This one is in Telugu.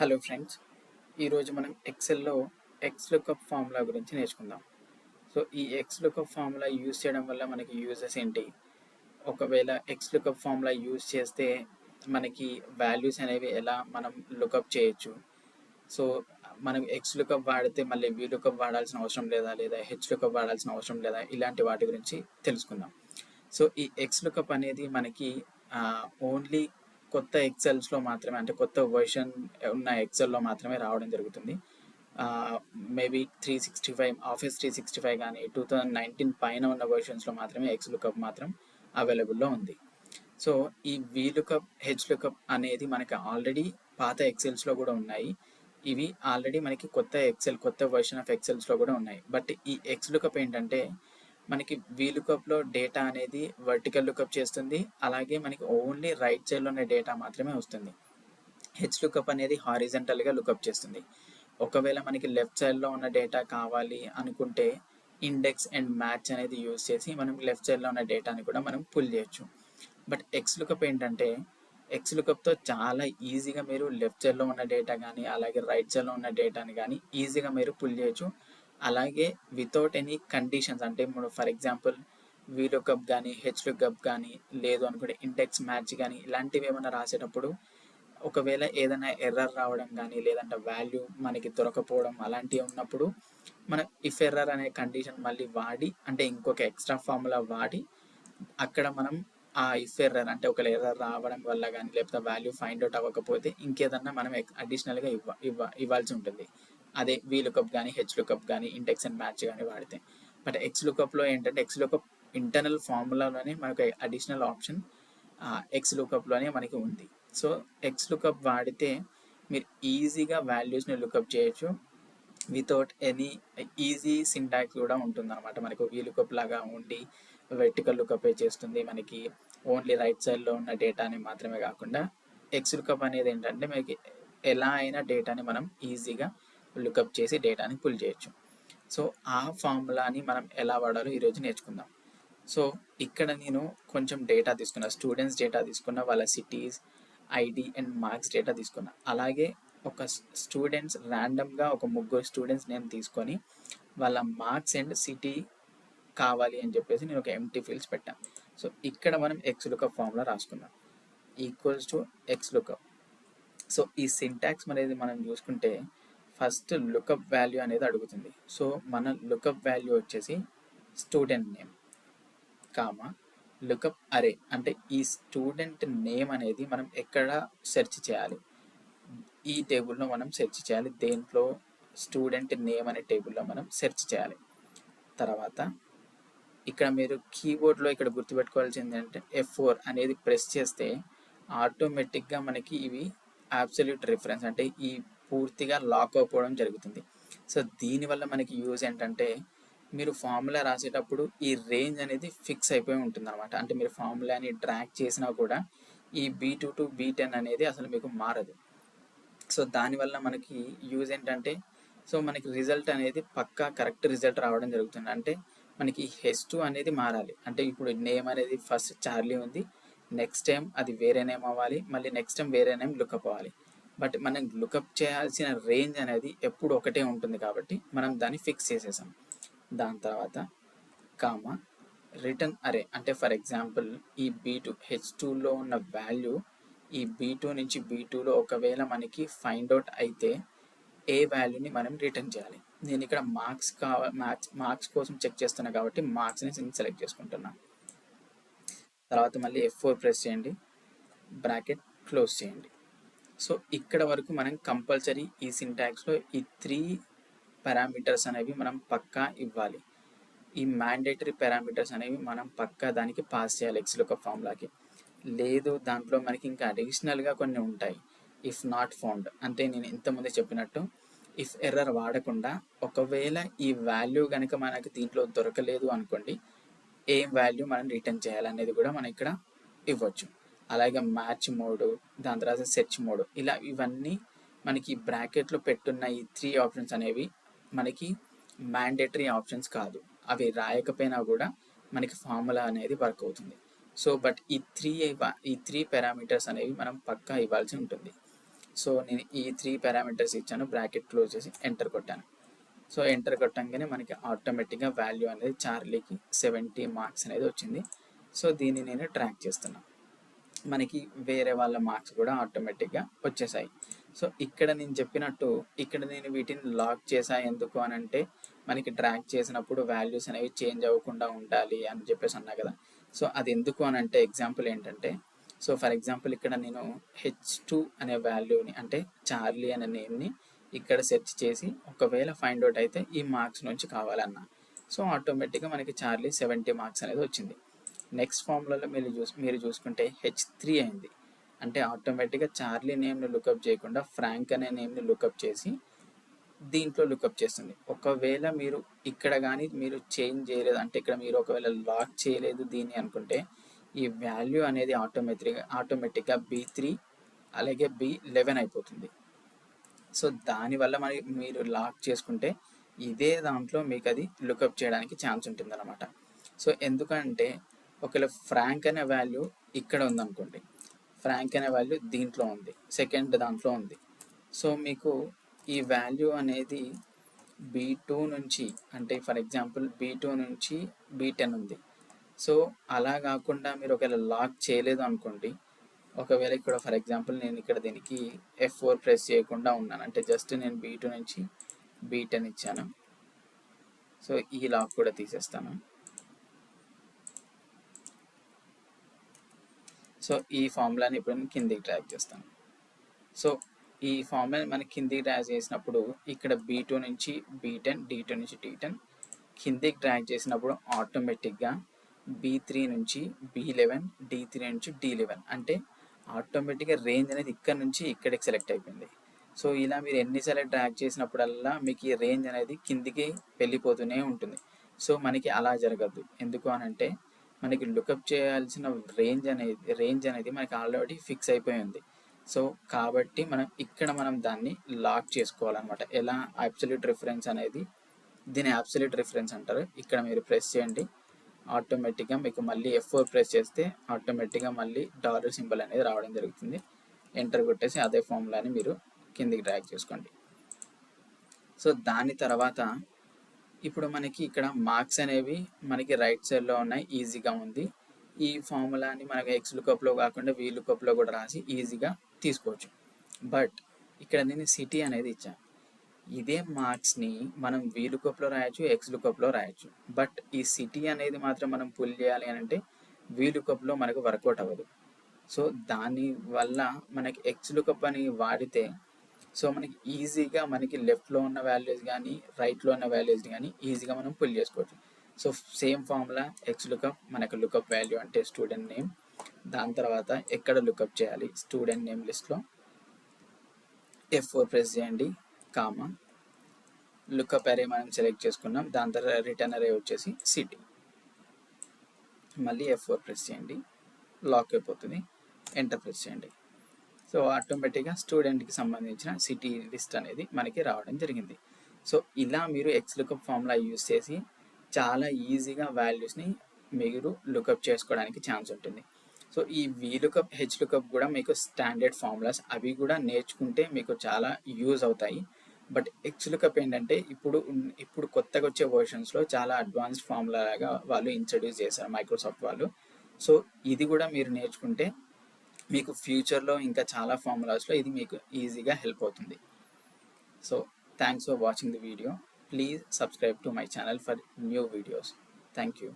హలో ఫ్రెండ్స్, ఈరోజు మనం ఎక్సెల్లో ఎక్స్లుకప్ ఫార్ములా గురించి నేర్చుకుందాం. సో ఈ ఎక్స్లుకప్ ఫార్ములా యూజ్ చేయడం వల్ల మనకి యూజెస్ ఏంటి? ఒకవేళ ఎక్స్లుకప్ ఫార్ములా యూజ్ చేస్తే మనకి వాల్యూస్ అనేవి ఎలా మనం లుకప్ చేయొచ్చు? సో మనం ఎక్స్లుకప్ వాడితే మళ్ళీ వీలుకప్ వాడాల్సిన అవసరం లేదా, లేదా హెచ్లుకప్ వాడాల్సిన అవసరం లేదా, ఇలాంటి వాటి గురించి తెలుసుకుందాం. సో ఈ ఎక్స్లుకప్ అనేది మనకి ఓన్లీ కొత్త ఎక్సెల్స్లో మాత్రమే, అంటే కొత్త వర్షన్ ఉన్న ఎక్సెల్లో మాత్రమే రావడం జరుగుతుంది. మేబీ 365 ఆఫీస్ 365 కానీ 2019 పైన ఉన్న వర్షన్స్లో మాత్రమే ఎక్స్లుకప్ మాత్రం అవైలబుల్లో ఉంది. సో ఈ వీలుకప్ హెచ్లుకప్ అనేది మనకి ఆల్రెడీ పాత ఎక్సెల్స్లో కూడా ఉన్నాయి. ఇవి ఆల్రెడీ మనకి కొత్త వర్షన్ ఆఫ్ ఎక్సెల్స్లో కూడా ఉన్నాయి. బట్ ఈ ఎక్స్లుకప్ ఏంటంటే మనకి వీలుకప్లో డేటా అనేది వర్టికల్ లుకప్ చేస్తుంది, అలాగే మనకి ఓన్లీ రైట్ సైడ్లో ఉన్న డేటా మాత్రమే వస్తుంది. హెచ్లుకప్ అనేది హారిజంటల్గా లుకప్ చేస్తుంది. ఒకవేళ మనకి లెఫ్ట్ సైడ్లో ఉన్న డేటా కావాలి అనుకుంటే ఇండెక్స్ అండ్ మ్యాచ్ అనేది యూజ్ చేసి మనం లెఫ్ట్ సైడ్లో ఉన్న డేటాని కూడా మనం పుల్ చేయొచ్చు. బట్ ఎక్స్లుకప్ ఏంటంటే ఎక్స్లుకప్తో చాలా ఈజీగా మీరు లెఫ్ట్ సైడ్లో ఉన్న డేటా కానీ అలాగే రైట్ సైడ్లో ఉన్న డేటాని కానీ ఈజీగా మీరు పుల్ చేయొచ్చు. అలాగే వితౌట్ ఎనీ కండిషన్స్, అంటే ఇప్పుడు ఫర్ ఎగ్జాంపుల్ వీలుకప్ కానీ హెచ్లుకప్ కానీ లేదు అనుకుంటే ఇండెక్స్ మ్యాచ్ కానీ ఇలాంటివి ఏమైనా రాసేటప్పుడు ఒకవేళ ఏదైనా ఎర్రర్ రావడం కానీ లేదంటే వాల్యూ మనకి దొరకపోవడం అలాంటివి ఉన్నప్పుడు మనం ఇఫ్ ఎర్రర్ అనే కండిషన్ మళ్ళీ వాడి, అంటే ఇంకొక ఎక్స్ట్రా ఫార్ములా వాడి అక్కడ మనం ఆ ఇఫ్ ఎర్రర్, అంటే ఒక ఎర్రర్ రావడం వల్ల కానీ లేకపోతే వాల్యూ ఫైండ్ అవుట్ అవ్వకపోతే ఇంకేదన్నా మనం అడిషనల్గా ఇవ్వాల్సి ఉంటుంది. అదే వీలుకప్ కానీ హెచ్లుకప్ కానీ ఇండెక్స్ అండ్ మ్యాచ్ కానీ వాడితే. బట్ ఎక్స్లుకప్లో ఏంటంటే ఎక్స్లుకప్ ఇంటర్నల్ ఫార్ములాలోనే మనకు అడిషనల్ ఆప్షన్ ఎక్స్లుకప్లోనే మనకి ఉంది. సో ఎక్స్లుకప్ వాడితే మీరు ఈజీగా వాల్యూస్ని లుకప్ చేయొచ్చు వితౌట్ ఎనీ ఈజీ సింటాక్స్ కూడా ఉంటుంది అనమాట. మనకు వీలుకప్ లాగా ఉండి వెర్టికల్ లుకప్ చేస్తుంది, మనకి ఓన్లీ రైట్ సైడ్లో ఉన్న డేటాని మాత్రమే కాకుండా ఎక్స్లుకప్ అనేది ఏంటంటే మనకి ఎలా అయినా డేటాని మనం ఈజీగా లుకప్ చేసి డేటాని పుల్ చేయొచ్చు. సో ఆ ఫార్ములాని మనం ఎలా వాడాలో ఈరోజు నేర్చుకుందాం. సో ఇక్కడ నేను కొంచెం డేటా తీసుకున్నా, స్టూడెంట్స్ డేటా తీసుకున్నా, వాళ్ళ cities ID and marks data తీసుకున్నా. అలాగే ఒక స్టూడెంట్స్ ర్యాండమ్గా ఒక 3 స్టూడెంట్స్ నేమ్ తీసుకొని వాళ్ళ మార్క్స్ అండ్ సిటీ కావాలి అని చెప్పేసి నేను ఒక ఎంటీ ఫీల్డ్స్ పెట్టాను. సో ఇక్కడ మనం ఎక్స్లుకప్ ఫార్ములా రాసుకుందాం, ఈక్వల్స్ టు ఎక్స్లుకప్. సో ఈ సింటాక్స్ అనేది మనం చూసుకుంటే ఫస్ట్ లుకప్ వాల్యూ అనేది అడుగుతుంది. సో మన లుకప్ వాల్యూ వచ్చేసి స్టూడెంట్ నేమ్ కామా లుకప్ అరే, అంటే ఈ స్టూడెంట్ నేమ్ అనేది మనం ఎక్కడ సెర్చ్ చేయాలి, ఈ టేబుల్లో మనం సెర్చ్ చేయాలి. దేంట్లో? స్టూడెంట్ నేమ్ అనే టేబుల్లో మనం సెర్చ్ చేయాలి. తర్వాత ఇక్కడ మీరు కీబోర్డ్లో ఇక్కడ గుర్తుపెట్టుకోవాల్సింది అంటే F4 అనేది ప్రెస్ చేస్తే ఆటోమేటిక్గా మనకి ఇవి అబ్సల్యూట్ రిఫరెన్స్, అంటే ఈ పూర్తిగా లాక్ అయిపోవడం జరుగుతుంది. సో దీనివల్ల మనకి యూజ్ ఏంటంటే మీరు ఫార్ములా రాసేటప్పుడు ఈ రేంజ్ అనేది ఫిక్స్ అయిపోయి ఉంటుంది అనమాట. అంటే మీరు ఫార్ములాని డ్రాగ్ చేసినా కూడా ఈ B2 టు B10 అనేది అసలు మీకు మారదు. సో దానివల్ల మనకి యూజ్ ఏంటంటే సో మనకి రిజల్ట్ అనేది పక్కా కరెక్ట్ రిజల్ట్ రావడం జరుగుతుంది. అంటే మనకి H2 అనేది మారాలి, అంటే ఇప్పుడు నేమ్ అనేది ఫస్ట్ చార్లీ ఉంది, నెక్స్ట్ టైం అది వేరే నేమ్ అవ్వాలి, మళ్ళీ నెక్స్ట్ టైం వేరే నేమ్ లుకప్ అవ్వాలి. బట్ మనం లుకప్ చేయాల్సిన రేంజ్ అనేది ఎప్పుడు ఒకటే ఉంటుంది కాబట్టి మనం దాన్ని ఫిక్స్ చేసేసాం. దాని తర్వాత కామా రిటర్న్ అరే, అంటే ఫర్ ఎగ్జాంపుల్ ఈ B2 H2లో ఉన్న వాల్యూ ఈ B2 నుంచి B2లో ఒకవేళ మనకి ఫైండ్ అవుట్ అయితే ఏ వాల్యూని మనం రిటర్న్ చేయాలి. నేను ఇక్కడ మార్క్స్ కోసం చెక్ చేస్తున్నా కాబట్టి మార్క్స్ని సెలెక్ట్ చేసుకుంటున్నాను. తర్వాత మళ్ళీ F4 ప్రెస్ చేయండి, బ్రాకెట్ క్లోజ్ చేయండి. సో ఇక్కడ వరకు మనం కంపల్సరీ ఈ సింటాక్స్లో ఈ 3 పారామీటర్స్ అనేవి మనం పక్కా ఇవ్వాలి. ఈ మ్యాండేటరీ పారామీటర్స్ అనేవి మనం పక్కా దానికి పాస్ చేయాలి ఎక్స్లుకప్ ఫార్ములాకి. లేదు దాంట్లో మనకి ఇంకా అడిషనల్గా కొన్ని ఉంటాయి. ఇఫ్ నాట్ ఫౌండ్, అంటే నేను ఇంతకుముందే చెప్పినట్టు ఇఫ్ ఎర్రర్ వాడకుండా ఒకవేళ ఈ వాల్యూ కనుక మనకి దీంట్లో దొరకలేదు అనుకోండి, ఏం వాల్యూ మనం రిటర్న్ చేయాలనేది కూడా మనం ఇక్కడ ఇవ్వచ్చు. అలాగే మ్యాచ్ మోడ్, దాని తర్వాత సెర్చ్ మోడ్, ఇలా ఇవన్నీ మనకి బ్రాకెట్లో పెట్టున్న ఈ 3 ఆప్షన్స్ అనేవి మనకి మ్యాండేటరీ ఆప్షన్స్ కాదు. అవి రాయకపోయినా కూడా మనకి ఫార్ములా అనేది వర్క్ అవుతుంది. సో బట్ ఈ త్రీ పారామీటర్స్ అనేవి మనం పక్కా ఇవ్వాల్సి ఉంటుంది. సో నేను ఈ 3 పారామీటర్స్ ఇచ్చాను, బ్రాకెట్ క్లోజ్ చేసి ఎంటర్ కొట్టాను. సో ఎంటర్ కొట్టంగానే మనకి ఆటోమేటిక్గా వాల్యూ అనేది చార్లీకి 70 మార్క్స్ అనేది వచ్చింది. సో దీన్ని నేను ట్రాక్ చేస్తున్నాను. మనకి వేరే వాళ్ళ మార్క్స్ కూడా ఆటోమేటిక్గా వచ్చేసాయి. సో ఇక్కడ నేను చెప్పినట్టు ఇక్కడ నేను వీటిని లాక్ చేసా, ఎందుకు అని అంటే మనకి ట్రాక్ చేసినప్పుడు వాల్యూస్ అనేవి చేంజ్ అవ్వకుండా ఉండాలి అని చెప్పేసి అన్నా కదా. సో అది ఎందుకు అని అంటే ఎగ్జాంపుల్ ఏంటంటే, సో ఫర్ ఎగ్జాంపుల్ ఇక్కడ నేను H2 అనే వాల్యూని అంటే చార్లీ అనే నేమ్ని ఇక్కడ సెర్చ్ చేసి ఒకవేళ ఫైండ్ అవుట్ అయితే ఈ మార్క్స్ నుంచి కావాలన్నా, సో ఆటోమేటిక్గా మనకి చార్లీ 70 మార్క్స్ అనేది వచ్చింది. నెక్స్ట్ ఫార్ములాలో మీరు చూసుకుంటే H3 అయింది, అంటే ఆటోమేటిక్గా చార్లీ నేమ్ని లుకప్ చేయకుండా ఫ్రాంక్ అనే నేమ్ని లుకప్ చేసి దీంట్లో లుకప్ చేస్తుంది. ఒకవేళ మీరు ఇక్కడ కానీ మీరు చేంజ్ చేయలేదు అంటే ఇక్కడ మీరు ఒకవేళ లాక్ చేయలేదు దీన్ని అనుకుంటే ఈ వాల్యూ అనేది ఆటోమేటిక్గా B3 అలాగే B11 అయిపోతుంది. సో దానివల్ల మీరు లాక్ చేసుకుంటే ఇదే దాంట్లో మీకు అది లుకప్ చేయడానికి ఛాన్స్ ఉంటుంది అనమాట. సో ఎందుకంటే ఒకవేళ ఫ్రాంక్ అనే వాల్యూ ఇక్కడ ఉందనుకోండి, ఫ్రాంక్ అనే వాల్యూ దీంట్లో ఉంది, సెకండ్ దాంట్లో ఉంది. సో మీకు ఈ వాల్యూ అనేది B2 నుంచి అంటే ఫర్ ఎగ్జాంపుల్ B2 నుంచి B10 ఉంది. సో అలా కాకుండా మీరు ఒకవేళ లాక్ చేయలేదు అనుకోండి, ఒకవేళ ఇక్కడ ఫర్ ఎగ్జాంపుల్ నేను ఇక్కడ దీనికి F4 ప్రెస్ చేయకుండా ఉన్నాను అంటే జస్ట్ నేను B2 నుంచి B10 ఇచ్చాను. సో ఈ లాక్ కూడా తీసేస్తాను. సో ఈ ఫార్ములాని ఇప్పుడు నేను కిందికి డ్రాగ్ చేస్తాను. సో ఈ ఫార్ములాని మనకి కిందికి డ్రాగ్ చేసినప్పుడు ఇక్కడ B2 నుంచి B10, D2 నుంచి D10 కిందికి డ్రాగ్ చేసినప్పుడు ఆటోమేటిక్గా B3 నుంచి B11, D3 నుంచి D11 అంటే ఆటోమేటిక్గా రేంజ్ అనేది ఇక్కడ నుంచి ఇక్కడికి సెలెక్ట్ అయిపోయింది. సో ఇలా మీరు ఎన్నిసార్లు డ్రాగ్ చేసినప్పుడల్లా మీకు ఈ రేంజ్ అనేది కిందికి వెళ్ళిపోతూనే ఉంటుంది. సో మనకి అలా జరగద్దు. ఎందుకు అని అంటే మనకి లుకప్ చేయాల్సిన రేంజ్ అనేది మనకి ఆల్రెడీ ఫిక్స్ అయిపోయింది. సో కాబట్టి మనం దాన్ని లాక్ చేసుకోవాలన్నమాట. ఎలా అబ్సల్యూట్ రిఫరెన్స్ అనేది, దీని అబ్సల్యూట్ రిఫరెన్స్ అంటారు. ఇక్కడ మీరు ప్రెస్ చేయండి, ఆటోమేటిక్గా మీకు మళ్ళీ F4 ప్రెస్ చేస్తే ఆటోమేటిక్గా మళ్ళీ డాలర్ సింబల్ అనేది రావడం జరుగుతుంది. ఎంటర్ కొట్టేసి అదే ఫార్ములాని మీరు కిందికి డ్రాగ్ చేసుకోండి. సో దాని తర్వాత ఇప్పుడు మనకి ఇక్కడ మార్క్స్ అనేవి మనకి రైట్ సైడ్లో ఉన్నాయి, ఈజీగా ఉంది. ఈ ఫార్ములాని మనకి XLOOKUPలో కాకుండా VLOOKUPలో కూడా రాసి ఈజీగా తీసుకోవచ్చు. బట్ ఇక్కడ నేను సిటీ అనేది ఇచ్చాను. ఇదే మార్క్స్ని మనం VLOOKUPలో రాయొచ్చు, XLOOKUPలో రాయొచ్చు. బట్ ఈ సిటీ అనేది మాత్రం మనం పుల్ చేయాలి అని అంటే VLOOKUPలో మనకు వర్కౌట్ అవ్వదు. సో దానివల్ల మనకి XLOOKUP అని వాడితే సో మనకి ఈజీగా మనకి లెఫ్ట్లో ఉన్న వాల్యూస్ కానీ రైట్లో ఉన్న వాల్యూస్ కానీ ఈజీగా మనం పుల్ చేసుకోవచ్చు. సో సేమ్ ఫార్ములా XLOOKUP, మనకు లుకప్ వాల్యూ అంటే స్టూడెంట్ నేమ్, దాని తర్వాత ఎక్కడ లుకప్ చేయాలి స్టూడెంట్ నేమ్ లిస్ట్లో F4 ప్రెస్ చేయండి, కామా లుకప్ అరే మనం సెలెక్ట్ చేసుకున్నాం, దాని తర్వాత రిటర్న్ అరే వచ్చేసి సిటీ, మళ్ళీ F4 ప్రెస్ చేయండి, లాక్ అయిపోతుంది, ఎంటర్ ప్రెస్ చేయండి. సో ఆటోమేటిక్గా స్టూడెంట్కి సంబంధించిన సిటీ లిస్ట్ అనేది మనకి రావడం జరిగింది. సో ఇలా మీరు XLOOKUP ఫార్ములా యూజ్ చేసి చాలా ఈజీగా వాల్యూస్ని మీరు లుకప్ చేసుకోవడానికి ఛాన్స్ ఉంటుంది. సో ఈ VLOOKUP, HLOOKUP కూడా మీకు స్టాండర్డ్ ఫార్ములాస్, అవి కూడా నేర్చుకుంటే మీకు చాలా యూజ్ అవుతాయి. బట్ XLOOKUP ఏంటంటే ఇప్పుడు కొత్తగా వచ్చే వర్షన్స్లో చాలా అడ్వాన్స్డ్ ఫార్ములా లాగా వాళ్ళు ఇంట్రడ్యూస్ చేశారు మైక్రోసాఫ్ట్ వాళ్ళు. సో ఇది కూడా మీరు నేర్చుకుంటే మీకు ఫ్యూచర్లో ఇంకా చాలా ఫార్ములాస్లో ఇది మీకు ఈజీగా హెల్ప్ అవుతుంది. So thanks for watching the video. Please subscribe to my channel for new videos. Thank you.